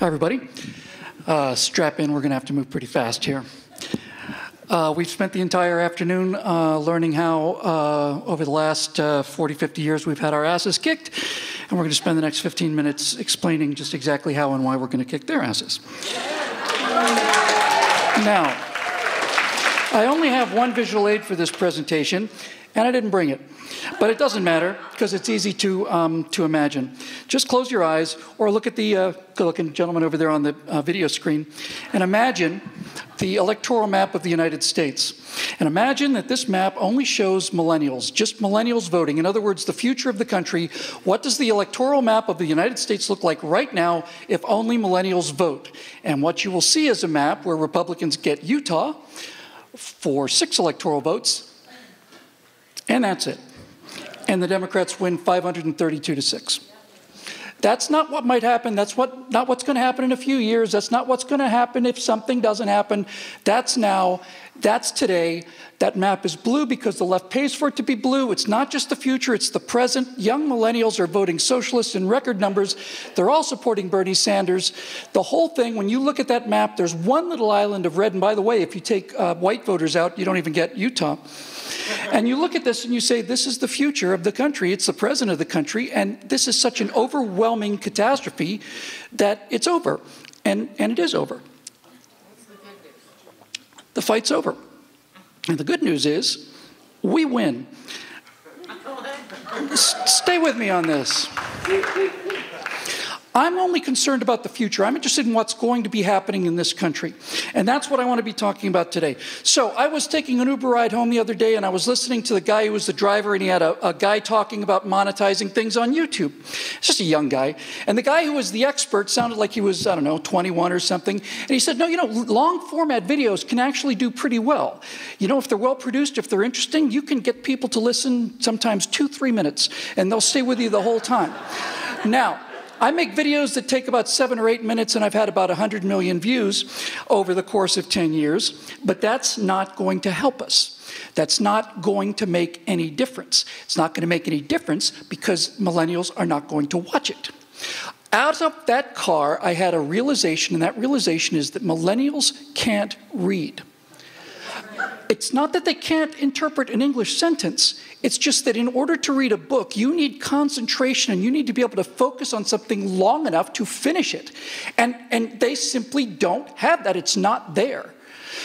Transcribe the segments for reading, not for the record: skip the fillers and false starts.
Hi, everybody. Strap in, we're going to have to move pretty fast here. We've spent the entire afternoon learning how, over the last 40, 50 years, we've had our asses kicked, and we're going to spend the next 15 minutes explaining just exactly how and why we're going to kick their asses. Now, I only have one visual aid for this presentation, and I didn't bring it. But it doesn't matter, because it's easy to imagine. Just close your eyes, or look at the good-looking gentleman over there on the video screen, and imagine the electoral map of the United States. And imagine that this map only shows millennials, just millennials voting. In other words, the future of the country. What does the electoral map of the United States look like right now if only millennials vote? And what you will see is a map where Republicans get Utah for 6 electoral votes, and that's it. And the Democrats win 532 to 6. That's not what might happen. That's not what's going to happen in a few years. That's not what's going to happen if something doesn't happen. That's now. That's today. That map is blue because the left pays for it to be blue. It's not just the future, it's the present. Young millennials are voting socialist in record numbers. They're all supporting Bernie Sanders. The whole thing, when you look at that map, there's one little island of red. And by the way, if you take white voters out, you don't even get Utah. And you look at this and you say, this is the future of the country. It's the present of the country. And this is such an overwhelming catastrophe that it's over. And it is over. The fight's over. And the good news is, we win. Stay with me on this. I'm only concerned about the future. I'm interested in what's going to be happening in this country. And that's what I want to be talking about today. So I was taking an Uber ride home the other day, and I was listening to the guy who was the driver, and he had a guy talking about monetizing things on YouTube. It's just a young guy. And the guy who was the expert sounded like he was, I don't know, 21 or something. And he said, no, you know, long format videos can actually do pretty well. You know, if they're well produced, if they're interesting, you can get people to listen sometimes 2-3 minutes, and they'll stay with you the whole time. Now, I make videos that take about 7 or 8 minutes, and I've had about 100 million views over the course of 10 years, but that's not going to help us. That's not going to make any difference. It's not going to make any difference because millennials are not going to watch it. Out of that car, I had a realization, and that realization is that millennials can't read. It's not that they can't interpret an English sentence. It's just that in order to read a book, you need concentration, and you need to be able to focus on something long enough to finish it. And they simply don't have that. It's not there.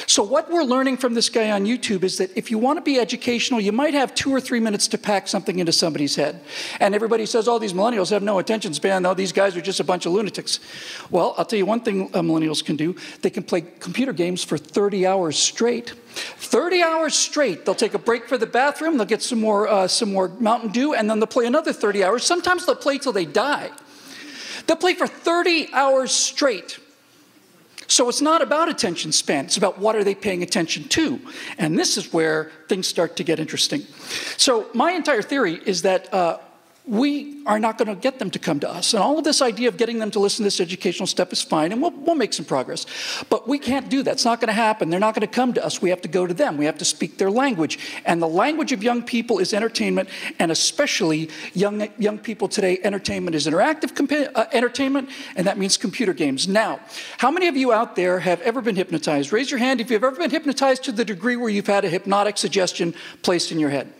So what we're learning from this guy on YouTube is that if you want to be educational, you might have 2 or 3 minutes to pack something into somebody's head. And everybody says, oh, these millennials have no attention span. No, these guys are just a bunch of lunatics. Well, I'll tell you one thing millennials can do. They can play computer games for 30 hours straight. 30 hours straight. They'll take a break for the bathroom. They'll get some more Mountain Dew, and then they'll play another 30 hours. Sometimes they'll play till they die. They'll play for 30 hours straight. So it's not about attention span. It's about what are they paying attention to. And this is where things start to get interesting. So my entire theory is that we are not going to get them to come to us. And all of this idea of getting them to listen to this educational stuff is fine, and we'll make some progress. But we can't do that. It's not going to happen. They're not going to come to us. We have to go to them. We have to speak their language. And the language of young people is entertainment, and especially young people today, entertainment is interactive entertainment, and that means computer games. Now, how many of you out there have ever been hypnotized? Raise your hand if you've ever been hypnotized to the degree where you've had a hypnotic suggestion placed in your head.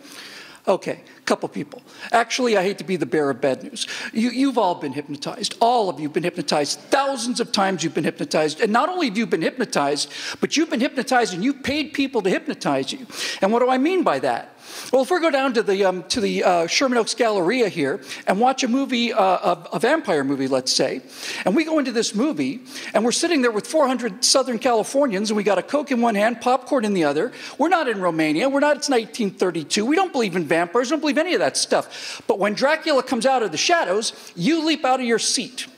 Okay, a couple people. Actually, I hate to be the bearer of bad news. You've all been hypnotized. All of you have been hypnotized. Thousands of times you've been hypnotized. And not only have you been hypnotized, but you've been hypnotized and you've paid people to hypnotize you. And what do I mean by that? Well, if we go down to the Sherman Oaks Galleria here and watch a movie, a vampire movie, let's say, and we go into this movie and we're sitting there with 400 Southern Californians and we got a Coke in one hand, popcorn in the other. We're not in Romania. It's 1932. We don't believe in vampires. Don't believe any of that stuff. But when Dracula comes out of the shadows, you leap out of your seat.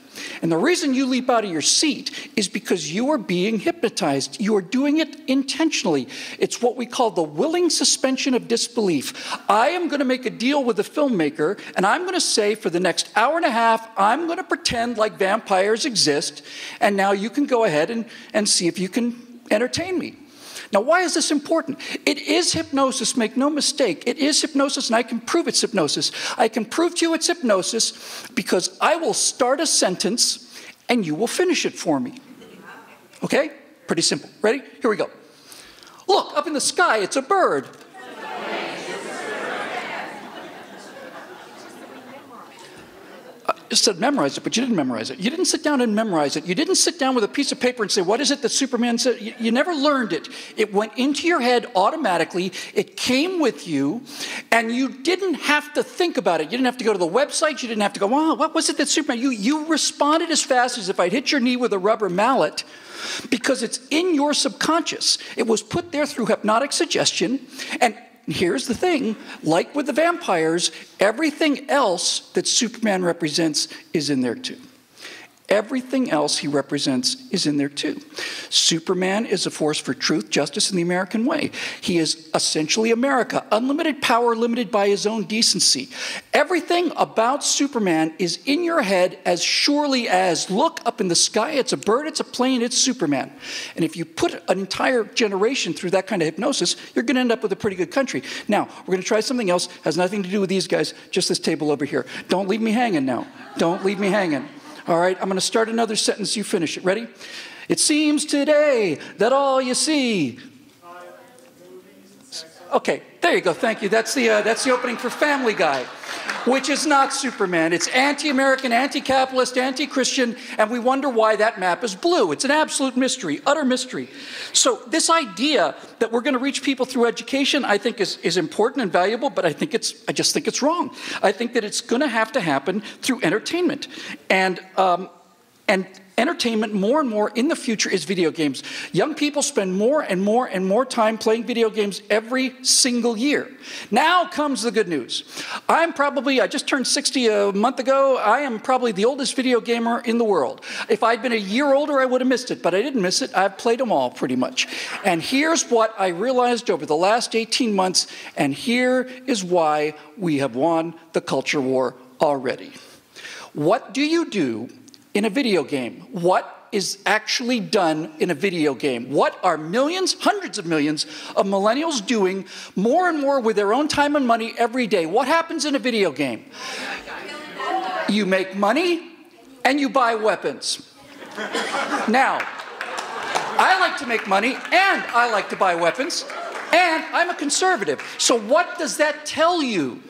And the reason you leap out of your seat is because you are being hypnotized. You are doing it intentionally. It's what we call the willing suspension of disbelief. I am going to make a deal with the filmmaker, and I'm going to say for the next hour and a half, I'm going to pretend like vampires exist, and now you can go ahead and see if you can entertain me. Now, why is this important? It is hypnosis, make no mistake. It is hypnosis, and I can prove it's hypnosis. I can prove to you it's hypnosis because I will start a sentence, and you will finish it for me. Okay? Pretty simple. Ready? Here we go. Look, up in the sky, it's a bird. You said memorize it, but you didn't memorize it. You didn't sit down and memorize it. You didn't sit down with a piece of paper and say, what is it that Superman said? You never learned it. It went into your head automatically. It came with you, and you didn't have to think about it. You didn't have to go to the website. You didn't have to go, wow, what was it that Superman... You responded as fast as if I'd hit your knee with a rubber mallet, because it's in your subconscious. It was put there through hypnotic suggestion, and here's the thing, like with the vampires, everything else that Superman represents is in there too. Everything else he represents is in there too. Superman is a force for truth, justice, and the American way. He is essentially America, unlimited power limited by his own decency. Everything about Superman is in your head as surely as, look up in the sky, it's a bird, it's a plane, it's Superman. And if you put an entire generation through that kind of hypnosis, you're going to end up with a pretty good country. Now, we're going to try something else, has nothing to do with these guys, just this table over here. Don't leave me hanging now. Don't leave me hanging. All right, I'm going to start another sentence. You finish it. Ready? It seems today that all you see... Okay, there you go. Thank you. That's the opening for Family Guy, which is not Superman. It's anti-American, anti-capitalist, anti-Christian, and we wonder why that map is blue. It's an absolute mystery, utter mystery. So this idea that we're going to reach people through education, I think is important and valuable, but I just think it's wrong. I think that it's going to happen through entertainment. And entertainment more and more in the future is video games. Young people spend more and more and more time playing video games every single year. Now comes the good news. I just turned 60 a month ago. I am probably the oldest video gamer in the world. If I'd been a year older, I would have missed it, but I didn't miss it. I've played them all pretty much. And here's what I realized over the last 18 months, and here is why we have won the culture war already. What do you do in a video game? What is actually done in a video game? What are millions, hundreds of millions of millennials doing more and more with their own time and money every day? What happens in a video game? You make money and you buy weapons. Now, I like to make money and I like to buy weapons, and I'm a conservative. So what does that tell you?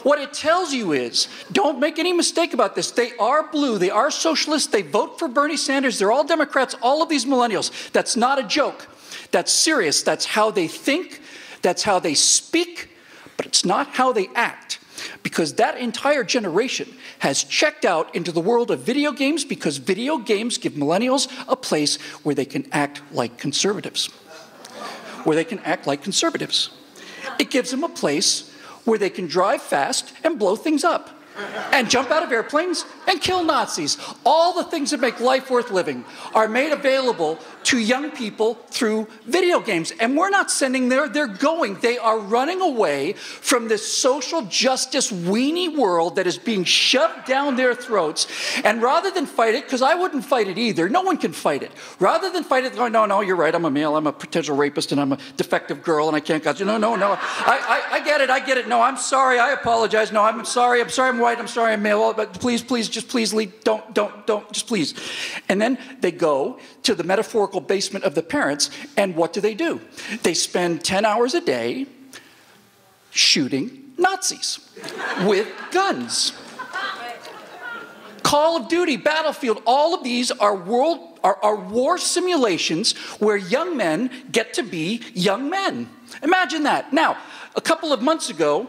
What it tells you is, don't make any mistake about this. They are blue. They are socialists. They vote for Bernie Sanders. They're all Democrats, all of these millennials. That's not a joke. That's serious. That's how they think. That's how they speak. But it's not how they act. Because that entire generation has checked out into the world of video games, because video games give millennials a place where they can act like conservatives. Where they can act like conservatives. It gives them a place where they can drive fast and blow things up, and jump out of airplanes and kill Nazis. All the things that make life worth living are made available to young people through video games. And we're not sending there, they're going. They are running away from this social justice weenie world that is being shoved down their throats. And rather than fight it, because I wouldn't fight it either, no one can fight it. Rather than fight it, no, you're right, I'm a male, I'm a potential rapist, and I'm a defective girl, and I can't got you. No, I get it. No, I'm sorry, I apologize. No, I'm sorry, I'm white, I'm sorry, I'm male, but please, just please leave, don't, just please. And then they go to the metaphorical basement of the parents, and what do? They spend 10 hours a day shooting Nazis with guns. Call of Duty, Battlefield, all of these are war simulations where young men get to be young men. Imagine that. Now, a couple of months ago,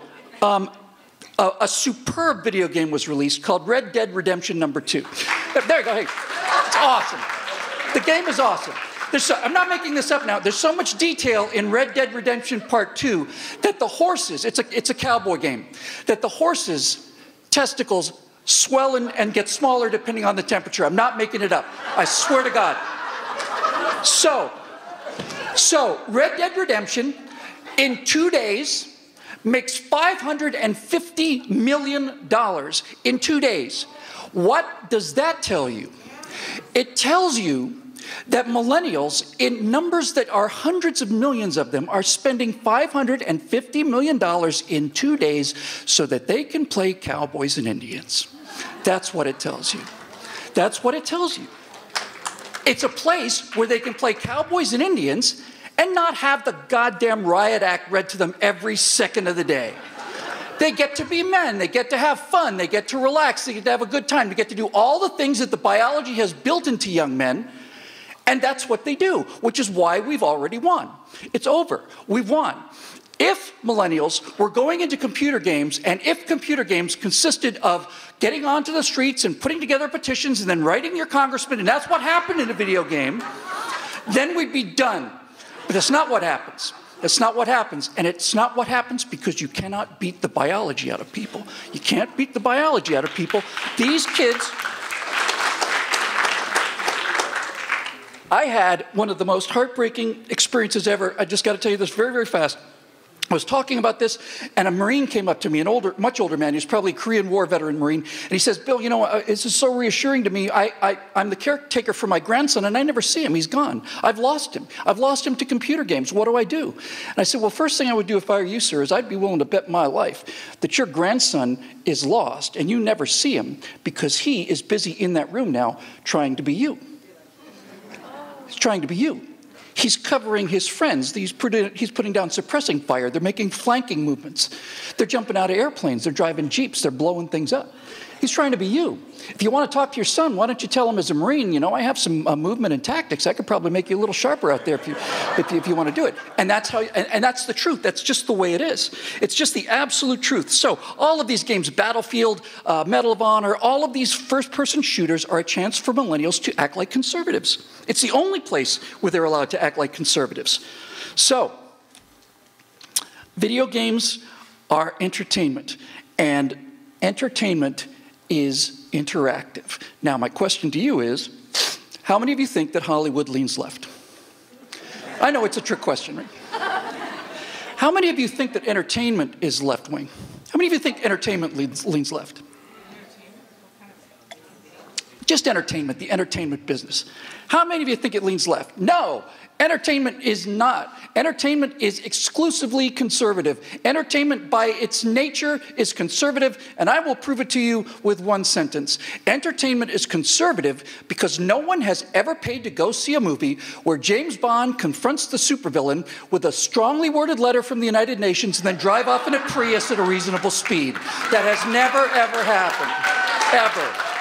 a superb video game was released called Red Dead Redemption No. 2. There you go. Hey, it's awesome. The game is awesome. I'm not making this up now. There's so much detail in Red Dead Redemption Part 2 that the horses, it's a cowboy game, that the horses' testicles swell and get smaller depending on the temperature. I'm not making it up. I swear to God. So Red Dead Redemption in 2 days makes $550 million in 2 days. What does that tell you? It tells you that millennials, in numbers that are hundreds of millions of them, are spending $550 million in 2 days so that they can play cowboys and Indians. That's what it tells you. That's what it tells you. It's a place where they can play cowboys and Indians and not have the goddamn riot act read to them every second of the day. They get to be men, they get to have fun, they get to relax, they get to have a good time, they get to do all the things that the biology has built into young men, and that's what they do, which is why we've already won. It's over. We've won. If millennials were going into computer games, and if computer games consisted of getting onto the streets and putting together petitions and then writing your congressman, and that's what happened in a video game, then we'd be done. But that's not what happens. That's not what happens. And it's not what happens because you cannot beat the biology out of people. You can't beat the biology out of people. These kids... I had one of the most heartbreaking experiences ever. I just got to tell you this very, very fast. I was talking about this, and a Marine came up to me, much older man. He was probably a Korean War veteran Marine. And he says, Bill, you know, this is so reassuring to me. I'm the caretaker for my grandson, and I never see him. He's gone. I've lost him. I've lost him to computer games. What do I do? And I said, well, first thing I would do if I were you, sir, is I'd be willing to bet my life that your grandson is lost, and you never see him because he is busy in that room now trying to be you. He's trying to be you. He's covering his friends. He's putting down suppressing fire. They're making flanking movements. They're jumping out of airplanes. They're driving jeeps. They're blowing things up. He's trying to be you. If you want to talk to your son, why don't you tell him as a Marine, you know, I have some movement and tactics. I could probably make you a little sharper out there if you want to do it. And that's how. And that's the truth. That's just the way it is. It's just the absolute truth. So all of these games, Battlefield, Medal of Honor, all of these first-person shooters are a chance for millennials to act like conservatives. It's the only place where they're allowed to act like conservatives. So video games are entertainment, and entertainment is interactive. Now, my question to you is, how many of you think that Hollywood leans left? I know it's a trick question, right? How many of you think that entertainment is left-wing? How many of you think entertainment leans left? Just entertainment, the entertainment business. How many of you think it leans left? No. Entertainment is not. Entertainment is exclusively conservative. Entertainment by its nature is conservative, and I will prove it to you with one sentence. Entertainment is conservative because no one has ever paid to go see a movie where James Bond confronts the supervillain with a strongly worded letter from the United Nations and then drive off in a Prius at a reasonable speed. That has never, ever happened. Ever.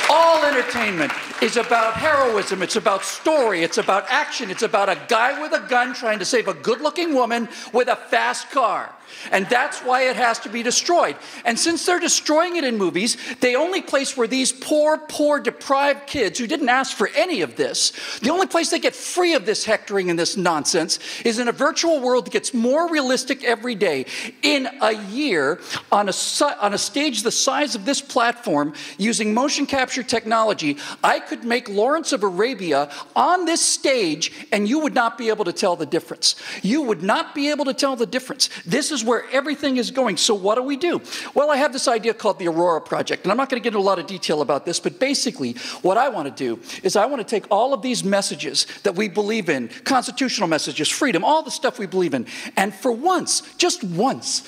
All entertainment is about heroism, it's about story, it's about action, it's about a guy with a gun trying to save a good-looking woman with a fast car. And that's why it has to be destroyed. And since they're destroying it in movies, the only place where these poor, deprived kids who didn't ask for any of this, the only place they get free of this hectoring and this nonsense is in a virtual world that gets more realistic every day. In a year, on a stage the size of this platform, using motion capture technology, I could make Lawrence of Arabia on this stage, and you would not be able to tell the difference. You would not be able to tell the difference. This is where everything is going. So what do? Well, I have this idea called the Aurora Project, and I'm not going to get into a lot of detail about this, but basically what I want to do is I want to take all of these messages that we believe in, constitutional messages, freedom, all the stuff we believe in, and for once, just once,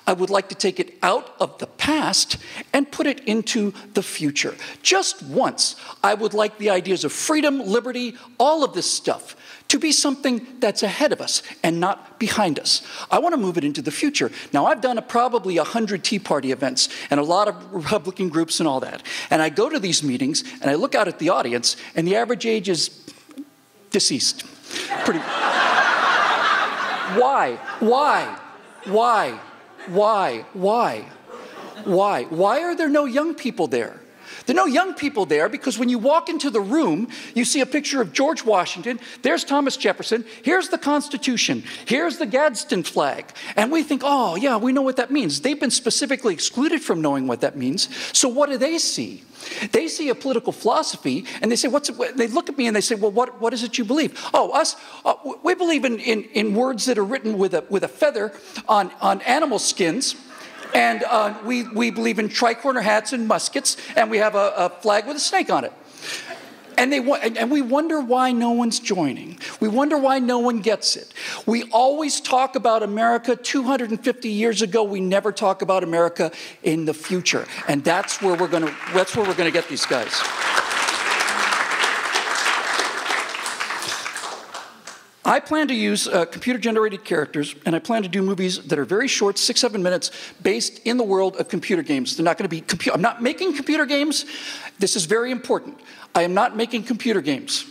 I would like to take it out of the past and put it into the future. Just once, I would like the ideas of freedom, liberty, all of this stuff to be something that's ahead of us and not behind us. I want to move it into the future. Now, I've done probably 100 Tea Party events and a lot of Republican groups and all that. And I go to these meetings and I look out at the audience and the average age is deceased. Pretty. Why? Why are there no young people there? There are no young people there because when you walk into the room, you see a picture of George Washington, there's Thomas Jefferson, here's the Constitution, here's the Gadsden flag. And we think, oh, yeah, we know what that means. They've been specifically excluded from knowing what that means. So what do they see? They see a political philosophy, and they say, they look at me and they say, well, what is it you believe? Oh, we believe in words that are written with a feather on animal skins. And we believe in tricorner hats and muskets, and we have a flag with a snake on it. And we wonder why no one's joining. We wonder why no one gets it. We always talk about America 250 years ago. We never talk about America in the future. And that's where we're going to get these guys. I plan to use computer-generated characters, and I plan to do movies that are very short, 6-7 minutes, based in the world of computer games. They're not going to be I'm not making computer games. This is very important. I am not making computer games.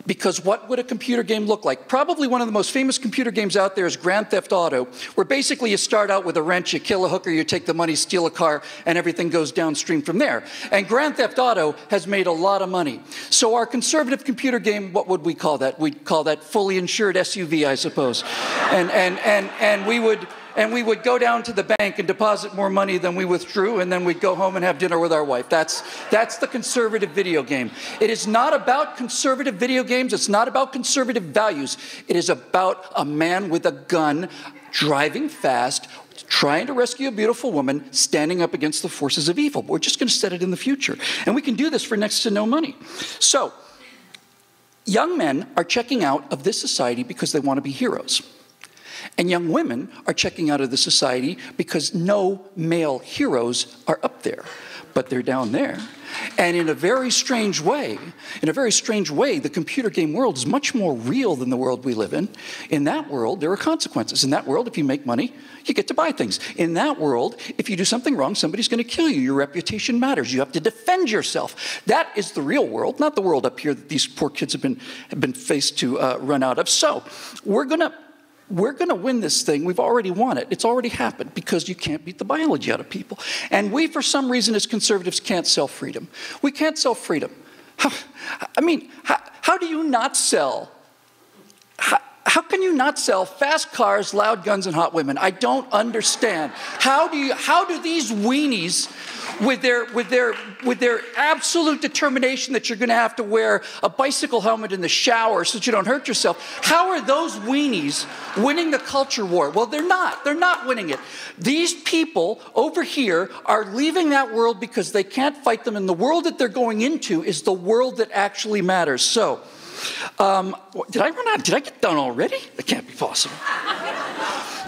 Because what would a computer game look like? Probably one of the most famous computer games out there is Grand Theft Auto, where basically you start out with a wrench, you kill a hooker, you take the money, steal a car, and everything goes downstream from there. And Grand Theft Auto has made a lot of money. So our conservative computer game, what would we call that? We'd call that fully insured SUV, I suppose. And we would go down to the bank and deposit more money than we withdrew, and then we'd go home and have dinner with our wife. That's the conservative video game. It is not about conservative video games. It's not about conservative values. It is about a man with a gun driving fast, trying to rescue a beautiful woman, standing up against the forces of evil. We're just going to set it in the future. And we can do this for next to no money. So, young men are checking out of this society because they want to be heroes. And young women are checking out of the society because no male heroes are up there, but they're down there. And in a very strange way, the computer game world is much more real than the world we live in. In that world, there are consequences. In that world, if you make money, you get to buy things. In that world, if you do something wrong, somebody's going to kill you. Your reputation matters. You have to defend yourself. That is the real world, not the world up here that these poor kids have been faced to run out of. So we're going to win this thing. We've already won it. It's already happened because you can't beat the biology out of people. And we, for some reason, as conservatives, can't sell freedom. We can't sell freedom. How do you not sell? How can you not sell fast cars, loud guns, and hot women? I don't understand. How do these weenies, with their absolute determination that you're going to have to wear a bicycle helmet in the shower so that you don't hurt yourself, how are those weenies winning the culture war? Well, they're not. They're not winning it. These people over here are leaving that world because they can't fight them, and the world that they're going into is the world that actually matters. So, did I run out? Did I get done already? That can't be possible.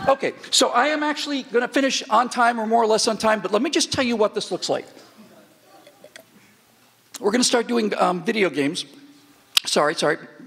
Okay, so I am actually going to finish on time or more or less on time, but let me just tell you what this looks like. We're going to start doing video games. Sorry,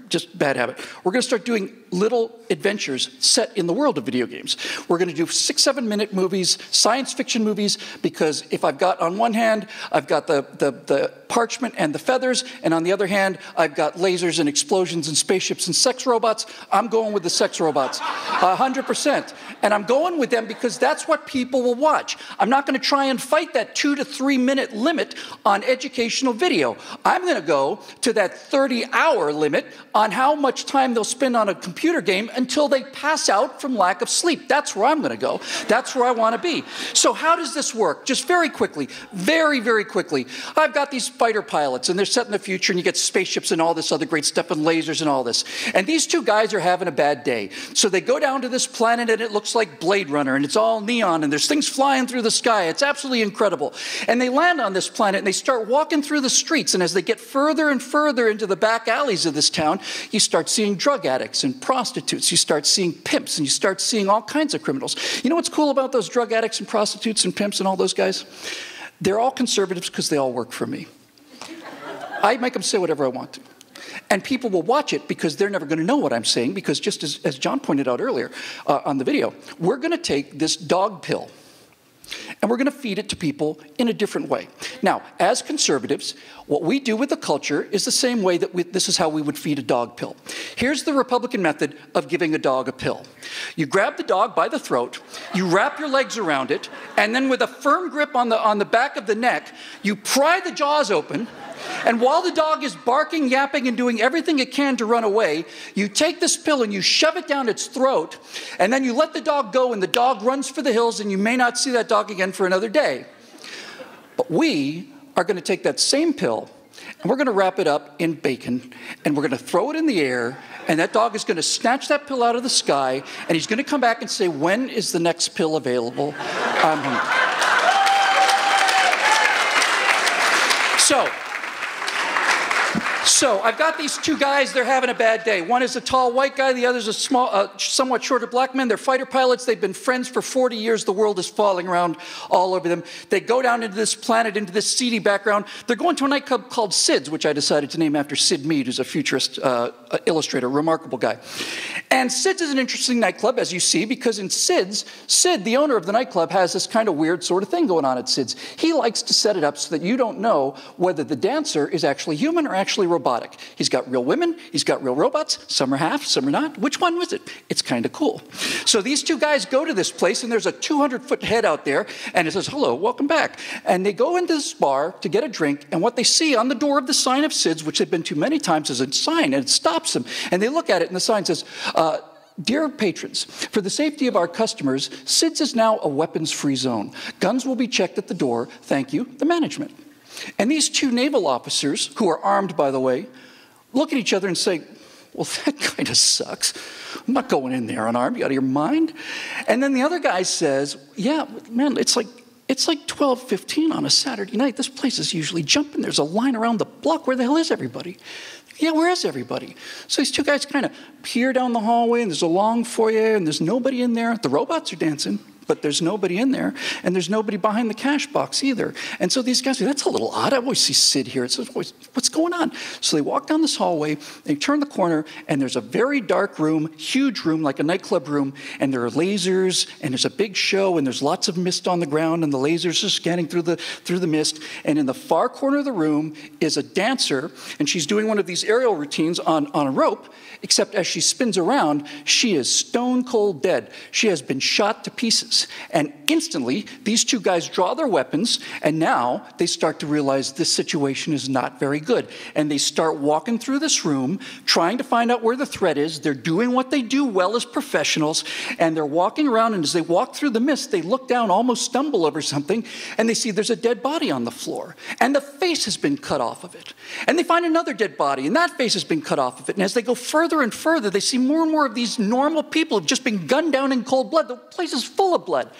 just bad habit. We're going to start doing little adventures set in the world of video games. We're going to do 6-7 minute movies, science fiction movies, because if I've got, on one hand, I've got the parchment and the feathers, and on the other hand, I've got lasers and explosions and spaceships and sex robots, I'm going with the sex robots, 100%. And I'm going with them because that's what people will watch. I'm not going to try and fight that 2 to 3 minute limit on educational video. I'm going to go to that 30-hour limit on how much time they'll spend on a computer game until they pass out from lack of sleep. That's where I'm going to go. That's where I want to be. So how does this work? Just very quickly, very, very quickly. I've got these fighter pilots, and they're set in the future, and you get spaceships and all this other great stuff and lasers and all this. And these two guys are having a bad day. So they go down to this planet, and it looks like Blade Runner, and it's all neon, and there's things flying through the sky. It's absolutely incredible. And they land on this planet, and they start walking through the streets, and as they get further and further into the back alleys of this town, you start seeing drug addicts and prostitutes. You start seeing pimps, and you start seeing all kinds of criminals. You know what's cool about those drug addicts and prostitutes and pimps and all those guys? They're all conservatives because they all work for me. I make them say whatever I want to. And people will watch it because they're never going to know what I'm saying, because just as John pointed out earlier on the video, we're going to take this dog pill and we're going to feed it to people in a different way. Now, as conservatives, what we do with the culture is the same way that this is how we would feed a dog pill. Here's the Republican method of giving a dog a pill. You grab the dog by the throat, you wrap your legs around it, and then with a firm grip on the back of the neck, you pry the jaws open. And while the dog is barking, yapping, and doing everything it can to run away, you take this pill and you shove it down its throat, and then you let the dog go, and the dog runs for the hills, and you may not see that dog again for another day. But we are going to take that same pill, and we're going to wrap it up in bacon, and we're going to throw it in the air, and that dog is going to snatch that pill out of the sky, and he's going to come back and say, "When is the next pill available? I'm hungry." So I've got these two guys, they're having a bad day. One is a tall white guy, the other's a small, somewhat shorter black man. They're fighter pilots, they've been friends for 40 years. The world is falling around all over them. They go down into this planet, into this seedy background. They're going to a nightclub called Sid's, which I decided to name after Sid Mead, who's a futurist illustrator, remarkable guy. And Sid's is an interesting nightclub, as you see, because in Sid's, Sid, the owner of the nightclub, has this kind of weird sort of thing going on at Sid's. He likes to set it up so that you don't know whether the dancer is actually human or actually robotic. He's got real women, he's got real robots, some are half, some are not. Which one was it? It's kind of cool. So these two guys go to this place, and there's a 200-foot head out there, and it says, hello, welcome back. And they go into this bar to get a drink, and what they see on the door of the sign of Sid's, which they've been to many times, is a sign, and it stops them. And they look at it, and the sign says, dear patrons, for the safety of our customers, Sid's is now a weapons-free zone. Guns will be checked at the door. Thank you, the management. And these two naval officers, who are armed, by the way, look at each other and say, well, that kind of sucks. I'm not going in there unarmed. You out of your mind? And then the other guy says, yeah, man, it's like 12:15 on a Saturday night. This place is usually jumping. There's a line around the block. Where the hell is everybody? Yeah, where is everybody? So these two guys kind of peer down the hallway, and there's a long foyer, and there's nobody in there. The robots are dancing, but there's nobody in there, and there's nobody behind the cash box either. And so these guys say, that's a little odd. I always see Sid here. It's always, what's going on? So they walk down this hallway, they turn the corner, and there's a very dark room, huge room, like a nightclub room, and there are lasers, and there's a big show, and there's lots of mist on the ground, and the lasers are scanning through the mist. And in the far corner of the room is a dancer, and she's doing one of these aerial routines on a rope, except as she spins around, she is stone cold dead. She has been shot to pieces. And instantly, these two guys draw their weapons, and now they start to realize this situation is not very good. And they start walking through this room, trying to find out where the threat is. They're doing what they do well as professionals, and they're walking around, and as they walk through the mist, they look down, almost stumble over something, and they see there's a dead body on the floor, and the face has been cut off of it. And they find another dead body, and that face has been cut off of it. And as they go further and further, they see more and more of these normal people who have just been gunned down in cold blood. The place is full of blood.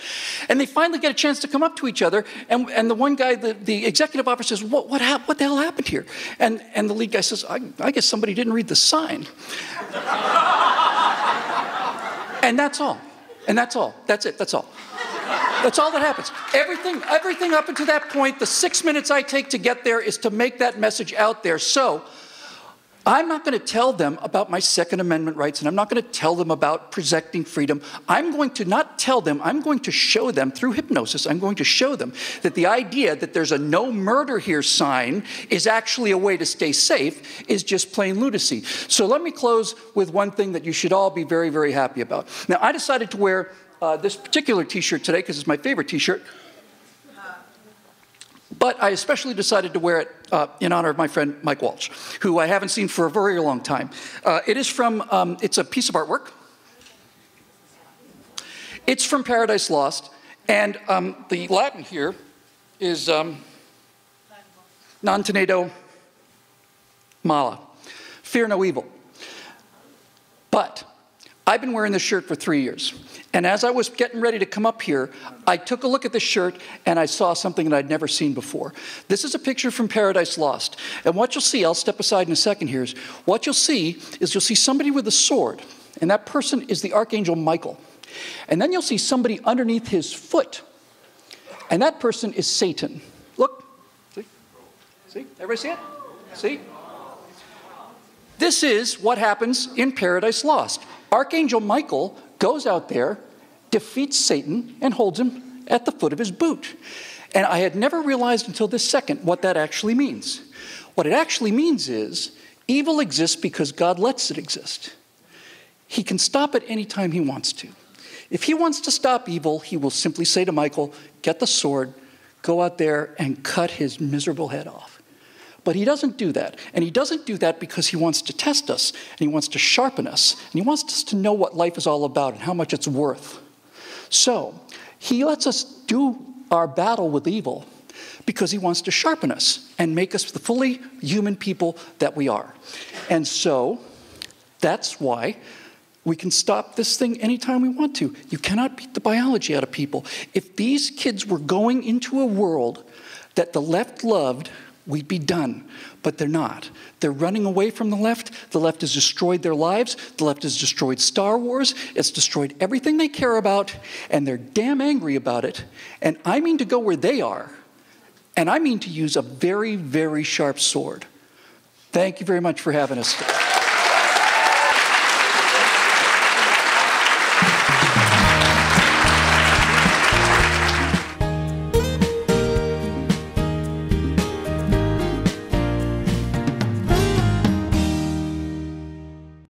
And they finally get a chance to come up to each other, and the one guy, the executive officer says, what the hell happened here? And the lead guy says, I guess somebody didn't read the sign. And that's all. And that's all. That's it. That's all. That's all that happens. Everything up until that point, the 6 minutes I take to get there is to make that message out there. So I'm not going to tell them about my Second Amendment rights, and I'm not going to tell them about protecting freedom. I'm going to not tell them, I'm going to show them through hypnosis, I'm going to show them that the idea that there's a no murder here sign is actually a way to stay safe is just plain lunacy. So let me close with one thing that you should all be very, very happy about. Now, I decided to wear this particular t-shirt today because it's my favorite t-shirt. But I especially decided to wear it in honor of my friend Mike Walsh, who I haven't seen for a very long time. It is from, it's a piece of artwork. It's from Paradise Lost, and the Latin here is non tenedo mala, fear no evil. But I've been wearing this shirt for 3 years. And as I was getting ready to come up here, I took a look at the shirt and I saw something that I'd never seen before. This is a picture from Paradise Lost. And what you'll see, I'll step aside in a second here, is what you'll see somebody with a sword. And that person is the Archangel Michael. And then you'll see somebody underneath his foot. And that person is Satan. Look. See? See? Everybody see it? See? This is what happens in Paradise Lost. Archangel Michael goes out there, defeats Satan, and holds him at the foot of his boot. And I had never realized until this second what that actually means. What it actually means is evil exists because God lets it exist. He can stop it any time he wants to. If he wants to stop evil, he will simply say to Michael, get the sword, go out there and cut his miserable head off. But he doesn't do that. And he doesn't do that because he wants to test us, and he wants to sharpen us, and he wants us to know what life is all about and how much it's worth. So he lets us do our battle with evil because he wants to sharpen us and make us the fully human people that we are. And so that's why we can stop this thing anytime we want to. You cannot beat the biology out of people. If these kids were going into a world that the left loved, we'd be done. But they're not. They're running away from the left. The left has destroyed their lives. The left has destroyed Star Wars. It's destroyed everything they care about, and they're damn angry about it. And I mean to go where they are, and I mean to use a very, very sharp sword. Thank you very much for having us.